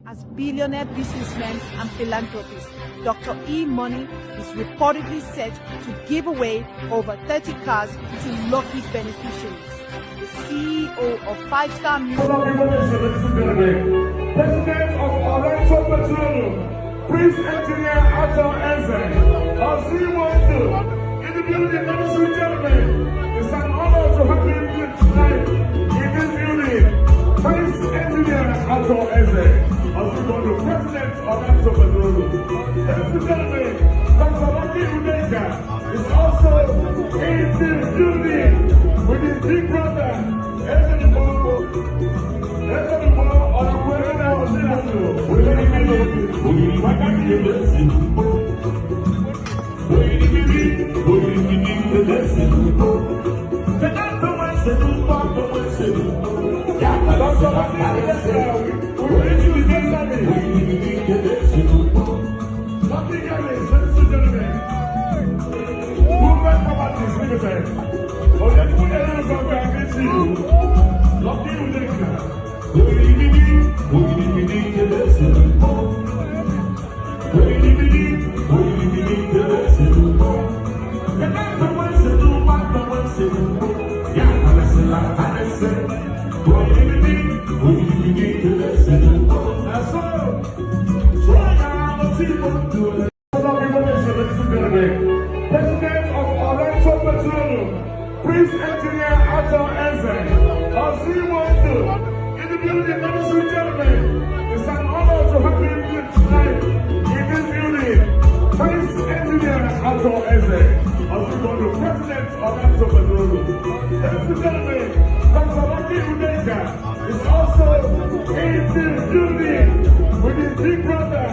As billionaire businessman and philanthropist, Dr. E. Money is reportedly set to give away over 30 cars to lucky beneficiaries. The CEO of five-star music. President of Heartfelt Petroleum, Prince Engineer Ato Eze, in the building, ladies and gentlemen. It's an honor to have you here tonight in this building. Prince Engineer Ato Eze, the President of Heartfelt Petroleum. Ladies and gentlemen, Dr. Naija is also in this building with his big brother, President of Heartfelt Petroleum, Prince Engineer Ato Eze, in the building, ladies and gentlemen. It's an honor to have you here tonight in this building. Prince Engineer Ato Eze, the President of Heartfelt Petroleum. Ladies and gentlemen, Dr. Naija is also in this building with his big brother,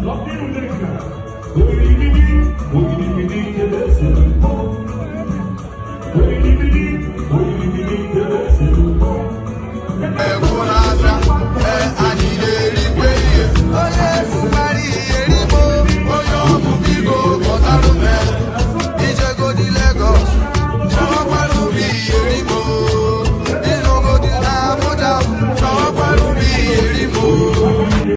Lucky